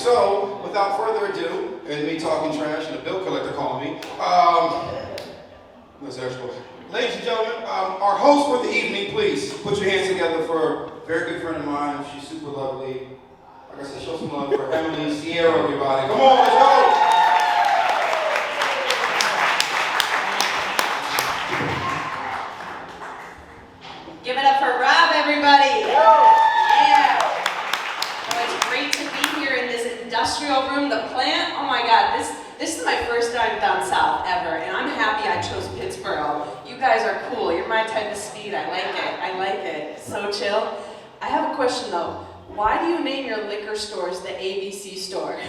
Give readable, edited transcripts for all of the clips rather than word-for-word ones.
So, without further ado, and me talking trash and a bill collector calling me, ladies and gentlemen, our host for the evening, please put your hands together for a very good friend of mine. She's super lovely. Like I said, show some love for Emily SIERO, everybody. Come on, let's go! Give it up for Rob, everybody! Yeah! Oh, it's great to be here in this industrial room, the plant. Oh my God, this is my first time down south ever, and I'm happy I chose Pittsboro. You guys are cool. You're my type of speed. I like it. I like it. So chill. I have a question though. Why do you name your liquor stores the ABC store?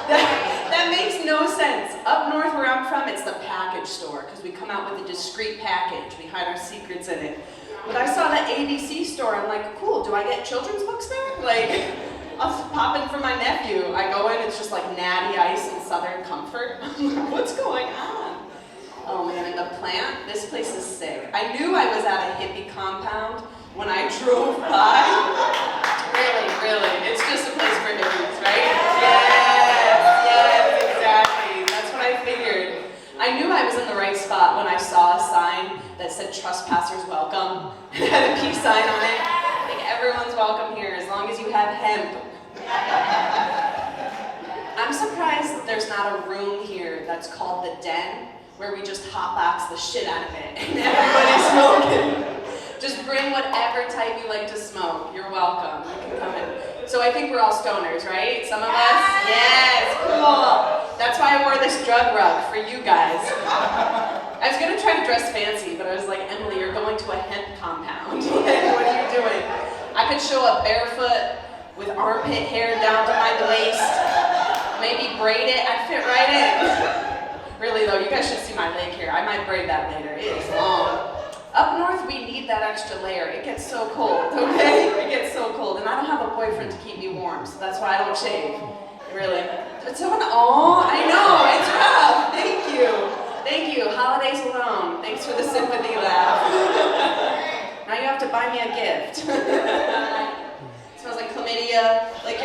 That makes no sense. Up north where I'm from, it's the package store, because we come out with a discreet package. We hide our secrets in it. But I saw the ABC store, I'm like, cool, do I get children's books there? Like, I'll pop in for my nephew. I go in, it's just like Natty Ice and Southern Comfort. I'm like, what's going on? Oh man, and the plant, this place is sick. I knew I was at a hippie compound when I drove by. Really, it's just a place for hippies, right? Yes, exactly. That's what I figured. I knew I was in the right spot when I saw a sign that said trespassers welcome. It had a peace sign on it. Like, everyone's welcome here as long as you have hemp. I'm surprised that there's not a room here that's called the Den, where we just hotbox the shit out of it and everybody's smoking. Just bring whatever type you like to smoke. You're welcome. You can come in. So I think we're all stoners, right? Some of us? Yes, cool. That's why I wore this drug rug for you guys. I was gonna try to dress fancy, but I was like, Emily, you're going to a hemp compound. What are you doing? I could show up barefoot with armpit hair down to my waist. Maybe braid it, I'd fit right in. Really though, you guys should see my leg hair. I might braid that later. It is long. Up north, we need that extra layer. It gets so cold, okay? It gets so cold. And I don't have a boyfriend to keep me warm, so that's why I don't shave. Really. It's so, oh, I know, it's rough. Thank you. Thank you. Holidays alone. Thanks for the sympathy laugh. Now you have to buy me a gift. It smells like chlamydia. Like,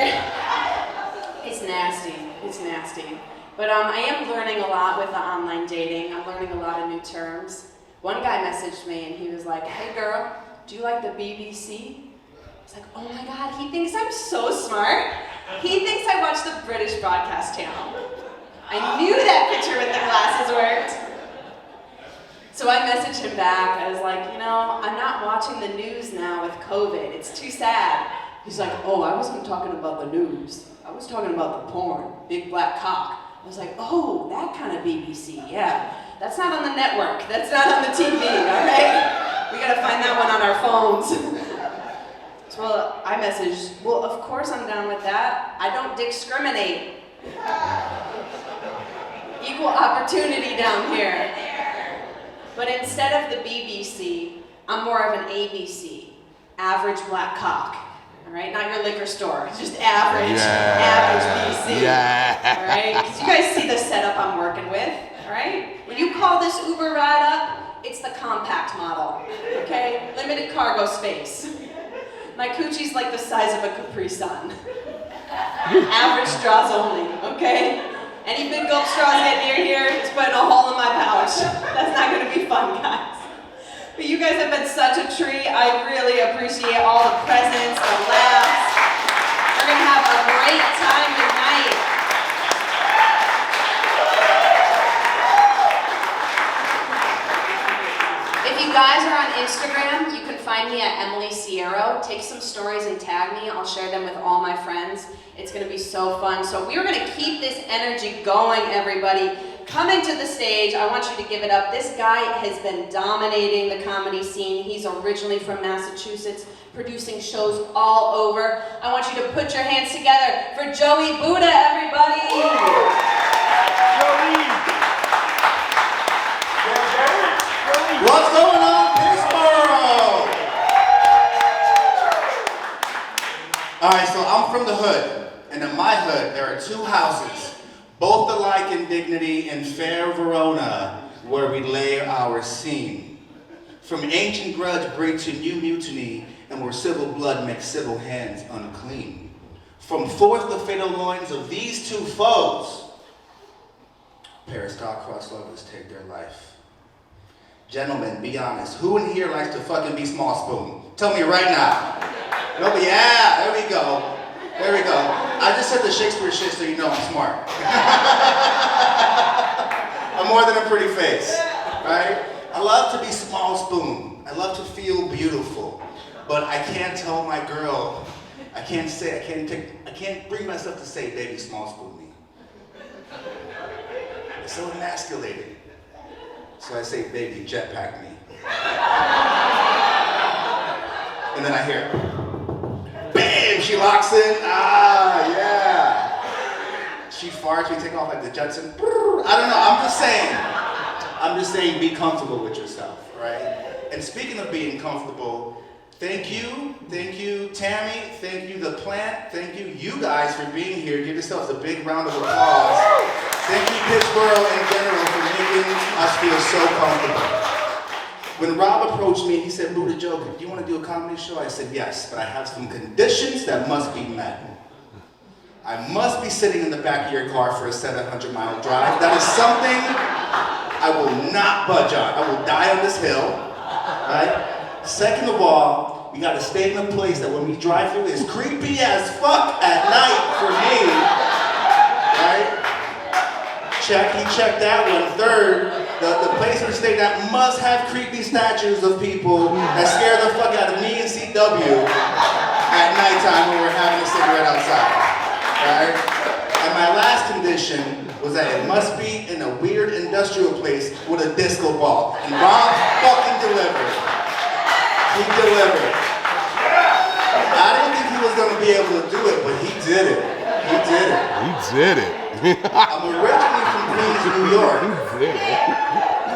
it's nasty. It's nasty. But I am learning a lot with the online dating. I'm learning a lot of new terms. One guy messaged me and he was like, hey girl, do you like the BBC? I was like, oh my God, he thinks I'm so smart. He thinks I watch the British broadcast channel. I knew that picture with the glasses worked. So I messaged him back. I was like, you know, I'm not watching the news now with COVID. It's too sad. He's like, oh, I wasn't talking about the news. I was talking about the porn, big black cock. I was like, oh, that kind of BBC, yeah. That's not on the network. That's not on the TV, all right? We gotta find that one on our phones. So I messaged, well, of course I'm down with that. I don't discriminate. Equal opportunity down here. But instead of the BBC, I'm more of an ABC, average black cock. All right, not your liquor store, just average, average BC. Yeah. All right, because you guys see the setup I'm working with. All right, when you call this Uber ride up, it's the compact model. Okay, limited cargo space. My coochie's like the size of a Capri Sun. Average straws only. Okay. Any big gulp straws get near here, it's putting a hole in my pouch. That's not going to be fun, guys. But you guys have been such a treat. I really appreciate all the presents, the laughs. We're going to have a great time tonight. If you guys are on Instagram, you can find me at Emily SIERO. Take some stories and tag me. I'll share them with all my friends. It's going to be so fun. So we're going to keep this energy going, everybody. Coming to the stage, I want you to give it up. This guy has been dominating the comedy scene. He's originally from Massachusetts, producing shows all over. I want you to put your hands together for Joey Buddha, everybody. Joey. What's going on, Pittsboro? All right, so I'm from the hood. And in my hood, there are two houses, both alike in dignity in fair Verona, where we lay our scene. From ancient grudge breed to new mutiny, and where civil blood makes civil hands unclean. from forth the fatal loins of these two foes, a pair of star-crossed lovers take their life. Gentlemen, be honest. Who in here likes to fucking be small spoon? Tell me right now. Nobody, yeah, there we go. There we go. I just said the Shakespeare shit so you know I'm smart. I'm more than a pretty face, right? I love to be small spoon. I love to feel beautiful. But I can't tell my girl, I can't bring myself to say, baby, small spoon me. It's so emasculating. So I say, baby, jetpack me. And then I hear, bam, she locks in, ah, yeah. She farts, we take off like the Judson. I don't know, I'm just saying be comfortable with yourself, right? And speaking of being comfortable, thank you, Tammy, thank you, The Plant, thank you guys for being here. Give yourselves a big round of applause. Thank you, Pittsboro in general, for making us feel so comfortable. When Rob approached me, he said, Buddha Joker, do you want to do a comedy show? I said, yes, but I have some conditions that must be met. I must be sitting in the back of your car for a 700-mile drive. That is something I will not budge on. I will die on this hill, right? Second of all, we gotta stay in a place that when we drive through is creepy as fuck at night for me, right? He checked that one. Third, the place we stay that must have creepy statues of people that scare the fuck out of me and CW at nighttime when we're having a cigarette outside, right? And my last condition was that it must be in a weird industrial place with a disco ball. And Rob fucking delivered. He delivered. I didn't think he was gonna be able to do it, but he did it. He did it. He did it. I'm originally from Queens, New York. He did it.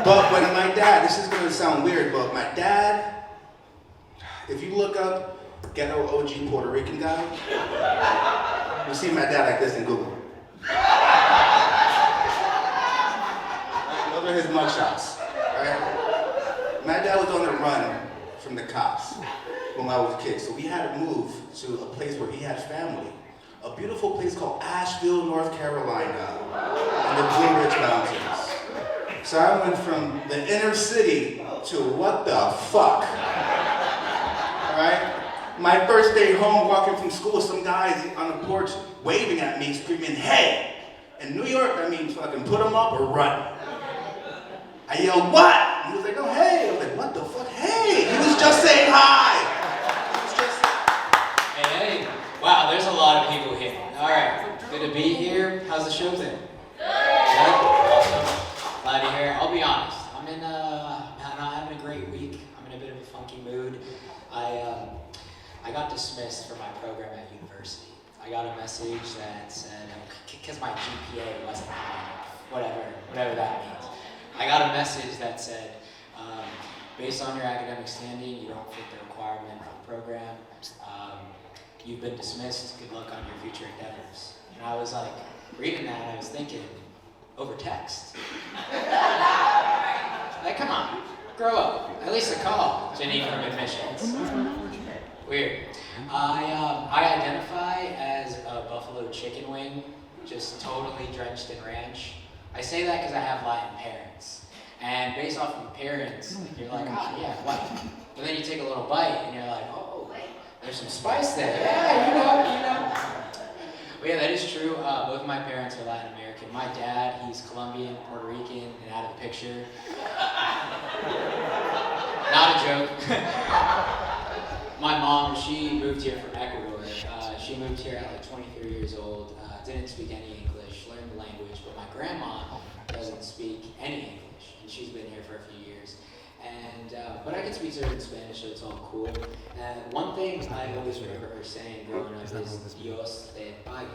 But when my dad, this is gonna sound weird, but my dad, if you look up ghetto OG Puerto Rican guy, you'll see my dad like this in Google. Those are his mugshots, right? My dad was on the run from the cops when I was a kid, so we had to move to a place where he had family. A beautiful place called Asheville, North Carolina, in the Blue Ridge Mountains. So I went from the inner city to what the fuck, right? My first day home, walking from school, some guys on the porch waving at me, screaming, hey! In New York, that means fucking put them up or run. I yelled, what? He was like, oh, hey. I was like, what the fuck? Hey! He was just saying hi. He was just... Hey. Wow, there's a lot of people here. All right, good to be here. How's the show been? Good. Awesome. Glad to hear. I'll be honest. I'm not having a great week. I'm in a bit of a funky mood. I got dismissed from my program at university. I got a message that said, because my GPA wasn't high, whatever that means. I got a message that said, based on your academic standing, you don't fit the requirement of the program. You've been dismissed. Good luck on your future endeavors. And I was like, reading that, and I was thinking, over text. Like, come on, grow up. At least a call, Jenny from admissions. Weird. I identify as a buffalo chicken wing, just totally drenched in ranch. I say that because I have Latin parents. And based off of appearance, you're like, oh yeah, white. But then you take a little bite and you're like, oh, there's some spice there. Yeah, you know. But yeah, that is true. Both of my parents are Latin American. My dad, he's Colombian, Puerto Rican, and out of the picture. Not a joke. My mom, she moved here from Ecuador. She moved here at like 23 years old. Didn't speak any English, learned the language, but my grandma doesn't speak any English, and she's been here for a few years. And but I can speak to her in Spanish, so it's all cool. And one thing I always remember her saying growing up is Dios te pague,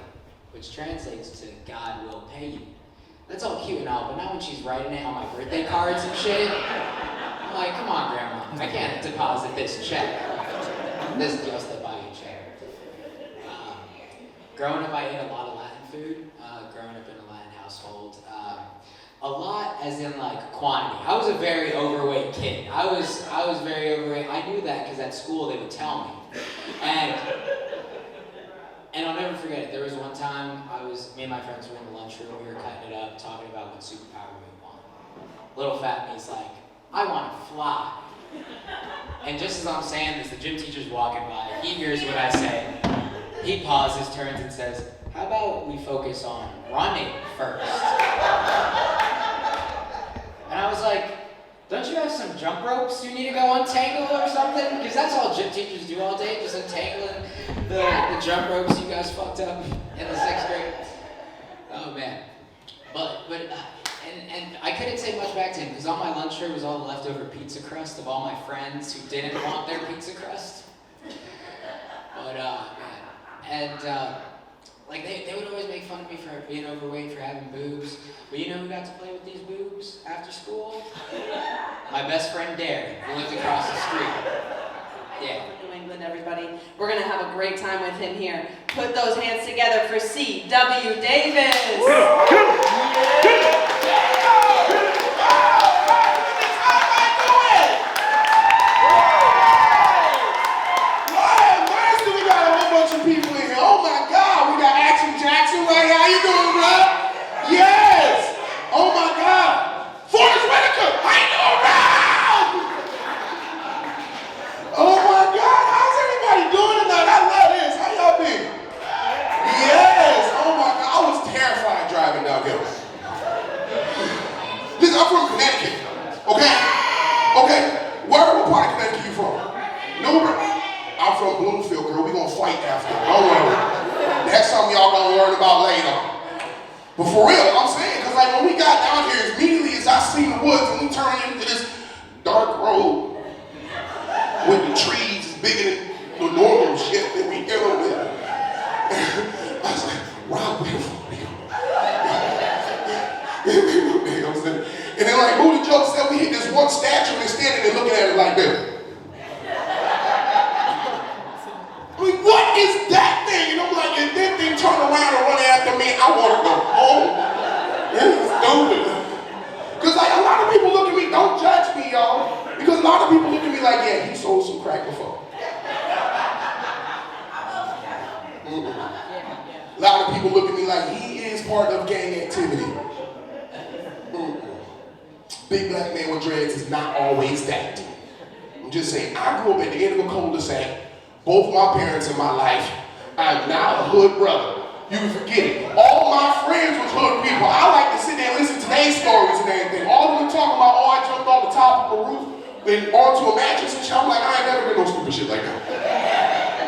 which translates to God will pay you. That's all cute and all, but not when she's writing it on my birthday cards and shit. I'm like, come on, Grandma, I can't deposit this check. This Dios te pague check. Growing up, I ate a lot of Latin food. Growing up in a Latin household. A lot as in like quantity. I was a very overweight kid. I was very overweight. I knew that because at school they would tell me. And I'll never forget me and my friends were in the lunchroom, we were cutting it up, talking about what superpower we want. Little fat me's like, I want to fly. And just as I'm saying this, the gym teacher's walking by, he hears what I say. He pauses, turns and says, how about we focus on running first? And I was like, don't you have some jump ropes you need to go untangle or something? Because that's all gym teachers do all day, just untangling the jump ropes you guys fucked up in the 6th grade. Oh man. And I couldn't say much back to him because on my lunch tray was all the leftover pizza crust of all my friends who didn't want their pizza crust. But like they would always make fun of me for being overweight, for having boobs. But you know who got to play with these boobs after school? My best friend Darren, who lived across the street. Yeah. New England, everybody. We're gonna have a great time with him here. Put those hands together for C.W. Davis. But for real, I'm saying, because like when we got down here, immediately as I seen the woods and we turned into this dark road with the trees bigger than the normal shit that we dealing with. I was like, wow, beautiful. And then like Moody Joe said, we hit this one statue and standing there looking at it like this. I mean, what is that thing? And I'm like, if that thing turn around and run after me, I want to go home. It's stupid. Because like a lot of people look at me, don't judge me, y'all. Because a lot of people look at me like, yeah, he sold some crack before. A lot of people look at me like he is part of gang activity. Big black man with dreads is not always that. I'm just saying, I grew up at the end of a cul-de-sac. Both my parents in my life. I'm now a hood brother. You can forget it. All my friends was hood people. I like to sit there and listen to their stories and everything. All of them talking about, oh, I jumped off the top of a roof and onto a mattress and shit. I'm like, I ain't never been no stupid shit like that.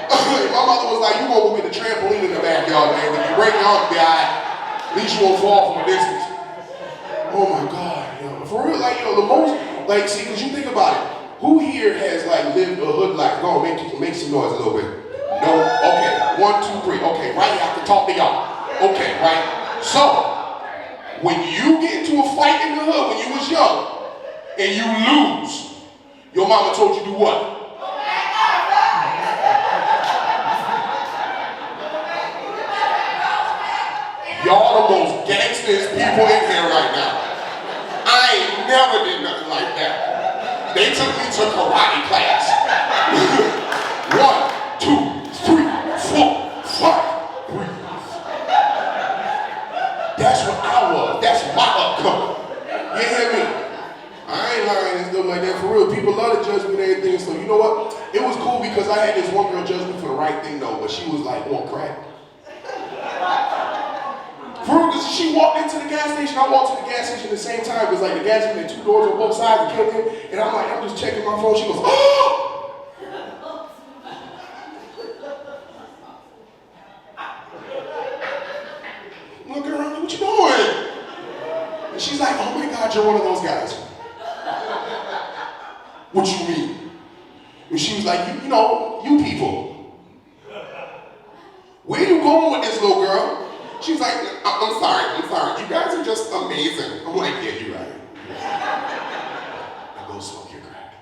My mother was like, you gonna go get the trampoline in the backyard, man. When you break your arm, at least you won't fall from a distance. Oh my God, yo. For real, like, yo, the most, like, see, because you think about it. Who here has like lived a hood life? Go on, make some noise a little bit. No? Okay. 1, 2, 3. Okay, right? I have to talk to y'all. Okay, right? So, when you get into a fight in the hood when you was young and you lose, your mama told you to do what? Y'all the most gangsters people in here right now. I ain't never did nothing like that. They took me to karate class. 1, 2, 3, 4, 5, breathe. That's what I was. That's my upcoming. You hear me? I ain't lying and stuff like that. For real, people love to judge me and everything. So you know what? It was cool because I had this one girl judge me for the right thing though, but she was like on crack. For real, because she walked into the gas station, I walked to the gas station at the same time, because like the gas station had 2 doors on both sides and came in, and I'm like, I'm just checking my phone. She goes, oh! I'm looking around, what you doing? And she's like, oh my God, you're one of those guys. What you mean? And she was like, you know, you people. Where you going with this little girl? She's like, I'm sorry. You guys are just amazing. I'm like, yeah, you're right. Now go smoke your crack.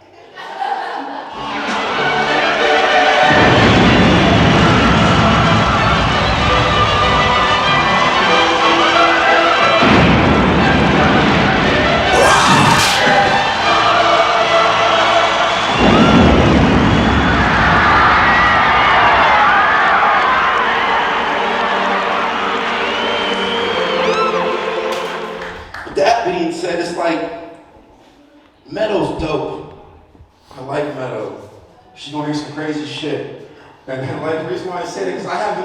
And like the reason why I said it, because I have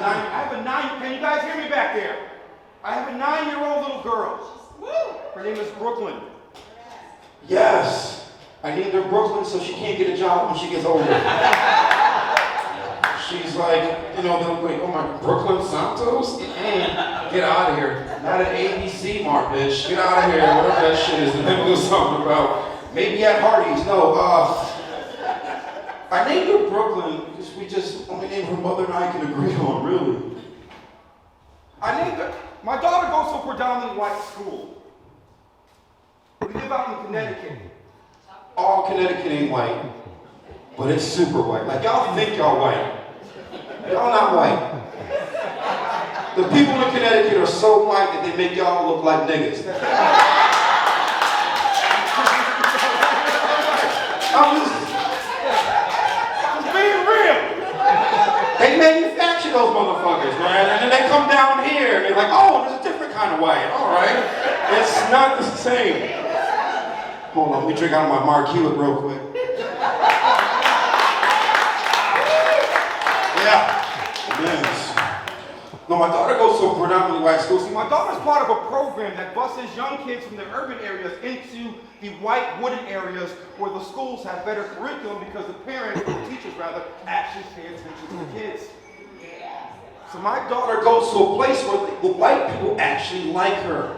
a 9, can you guys hear me back there? I have a 9-year-old little girl. Her name is Brooklyn. Yes. I named her Brooklyn so she can't get a job when she gets older. She's like, you know, they'll be like, oh my, Brooklyn Santos? Get out of here. Not an ABC mark, bitch. Get out of here. Whatever that shit is. The name was something about. Maybe at Hardee's. No, I named her Brooklyn because we just only named her mother and I can agree on, really. I named her. My daughter goes to a predominantly white school. We live out in Connecticut. All Connecticut ain't white, but it's super white. Like, y'all think y'all white. Y'all not white. The people in Connecticut are so white that they make y'all look like niggas. I'm being real. They manufacture those motherfuckers, man, and then they come down here and they're like, oh, there's a different kind of white. All right, it's not the same. Hold on, let me drink out of my Mark Hewitt real quick. Yeah. Yes. No, my daughter goes to a predominantly white school. See, my daughter's part of a program that buses young kids from the urban areas into the white wooded areas where the schools have better curriculum because the parents, or the teachers rather, actually pay attention to the kids. So my daughter goes to a place where the white people actually like her.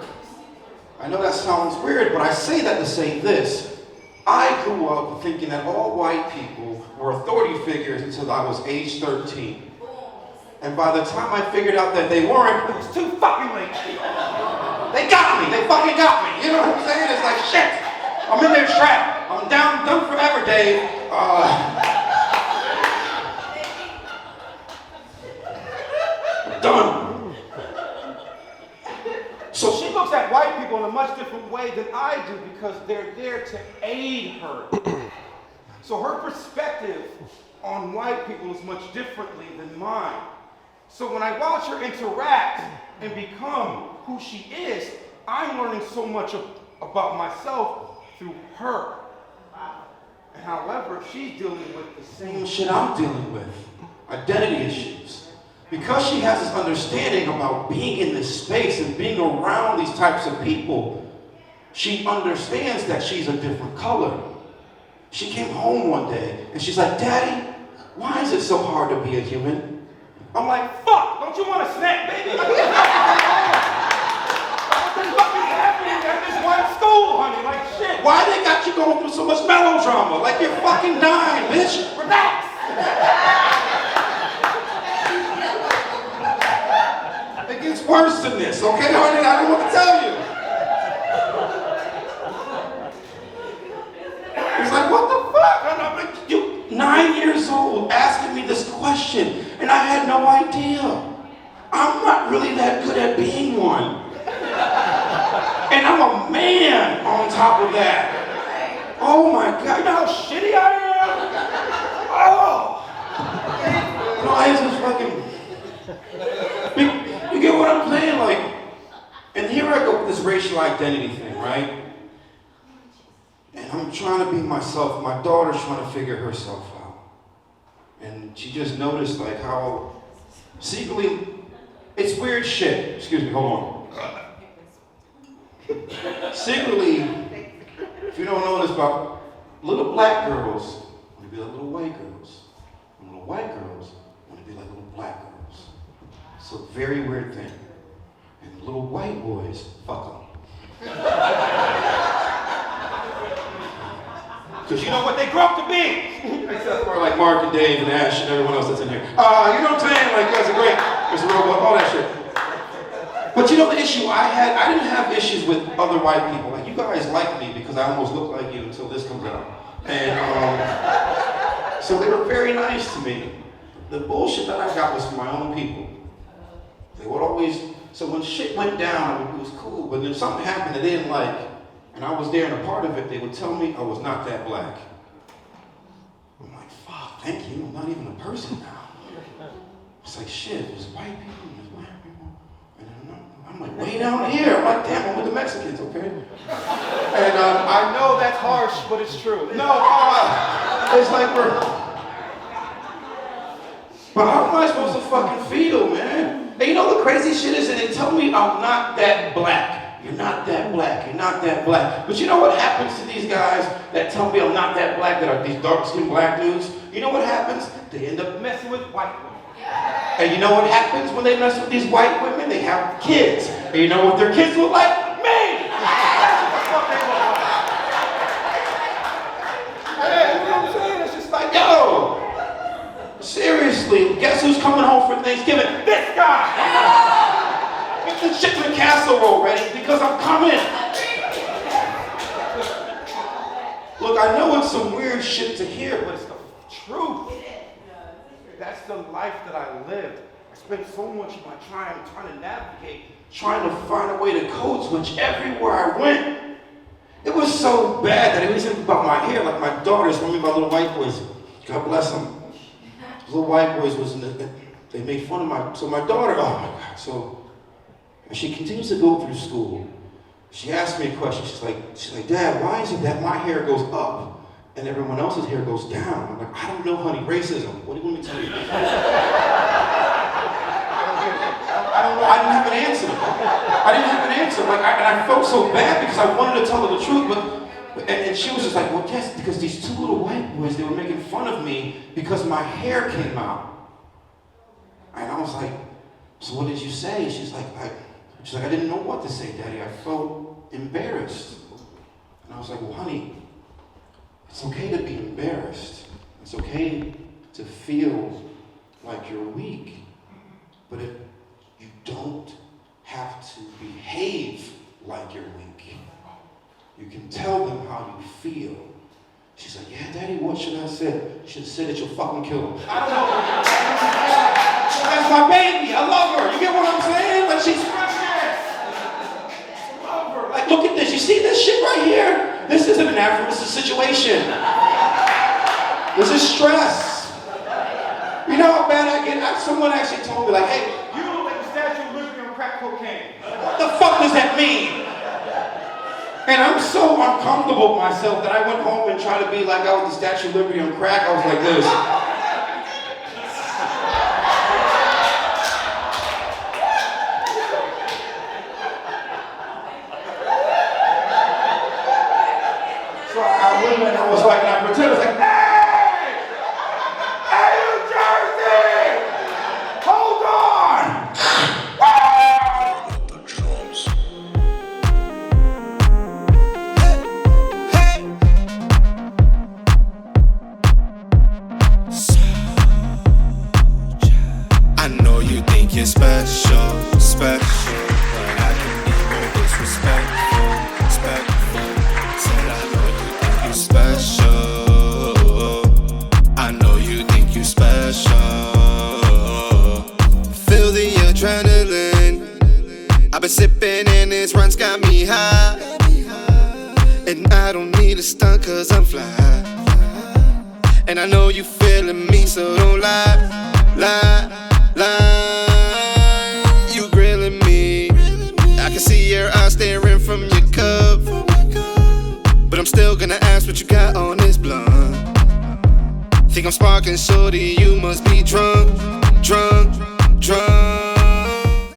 I know that sounds weird, but I say that to say this. I grew up thinking that all white people were authority figures until I was age 13. And by the time I figured out that they weren't, it was too fucking late. They got me. They fucking got me. You know what I'm saying? It's like, shit. I'm in their trap. I'm done forever, Dave. Done. So she looks at white people in a much different way than I do because they're there to aid her. So her perspective on white people is much differently than mine. So when I watch her interact and become who she is, I'm learning so much about myself through her. And however, she's dealing with the same shit I'm dealing with. Identity issues. Because she has this understanding about being in this space and being around these types of people, she understands that she's a different color. She came home one day and she's like, Daddy, why is it so hard to be a human? I'm like, fuck, don't you want to snap, baby? What the fuck is happening at this one school, honey? Like, shit. Why they got you going through so much melodrama? Like you're fucking dying, bitch. Relax. It gets worse than this, okay, honey? I don't want to tell you. He's like, what the fuck? And I'm like, you 9 years old asking me this question, and I had no idea. I'm not really that good at being one. And I'm a man on top of that. Oh my God, you know how shitty I am? Oh! No, I just fucking... You get what I'm saying? Like, and here I go with this racial identity thing, right? And I'm trying to be myself. My daughter's trying to figure herself out. And she just noticed like how secretly, it's weird shit. Excuse me, hold on. Secretly, if you don't know this about little black girls, want to be like little white girls. And little white girls want to be like little black girls. It's a very weird thing. And little white boys, fuck them. Because you know what they grew up to be. Except for like Mark and Dave and Ash and everyone else that's in here. You know what I'm saying? Like, guys are great. There's a robot, all that shit. But you know the issue I didn't have issues with other white people. Like, you guys like me because I almost look like you until this comes out. And so they were very nice to me. The bullshit that I got was from my own people. They would always, so when shit went down, it was cool. But if something happened that they didn't like, and I was there and a part of it, they would tell me I was not that black. I'm like, fuck, thank you, I'm not even a person now. It's like, shit, there's white people, there's black people, and I'm like, way down here. I'm like, damn, I'm with the Mexicans, okay? And I know that's harsh, but it's true. no, it's like But how am I supposed to fucking feel, man? And you know the crazy shit is that they tell me I'm not that black. You're not that black. You're not that black. But you know what happens to these guys that tell me I'm not that black, that are these dark-skinned black dudes? You know what happens? They end up Messing with white women. And you know what happens when they mess with these white women? They have kids. And you know what their kids look like? Me! Hey, you know what I'm saying? It's just like, Yo! Seriously, guess who's coming home for Thanksgiving? This guy! Get the chicken casserole ready because I'm coming! Look, I know it's some weird shit to hear, but it's the truth. That's the life that I lived. I spent so much of my time trying to navigate, trying to find a way to code switch everywhere I went. It was so bad that it wasn't about my hair. Like my daughters, one of my little white boys, God bless them. Little white boys they made fun of my daughter, oh my God. So, and she continues to go through school. She asked me a question. She's like, Dad, why is it that my hair goes up and everyone else's hair goes down? I'm like, I don't know, honey, racism. What do you want me to tell you? I don't know, I didn't have an answer. And I felt so bad because I wanted to tell her the truth, and she was just like, well, yes, because these two little white boys, they were making fun of me because my hair came out. And I was like, so what did you say? She's like, I didn't know what to say, Daddy. I felt embarrassed. And I was like, well, honey, it's okay to be embarrassed. It's okay to feel like you're weak. But you don't have to behave like you're weak. You can tell them how you feel. She's like, yeah, Daddy, what should I say? You should have said that you'll fucking kill him. I don't know. That's my baby. I love her. You get what I'm saying? Like, she's precious. I love her. Like, look at this. You see this shit right here? This isn't an effort. This is a situation. This is stress. You know how bad I get? Someone actually told me, like, hey, you look like the Statue of Liberty on crack cocaine. what the fuck does that mean? And I'm so uncomfortable with myself that I went home and tried to be like I was the Statue of Liberty on crack. I was like this. So I went and I was like, and I pretended, I was like, hey! Hey, New Jersey! Hold on! You're special, special, but I can be more disrespectful, Said I know you think you're special. I know you think you're special. Feel the adrenaline. I've been sipping and this run's got me high. And I don't need a stunt cause I'm fly. And I know you feeling me, so don't lie, lie. See your eyes staring from your cup, but I'm still gonna ask what you got on this blunt. Think I'm sparking, shorty, you must be drunk.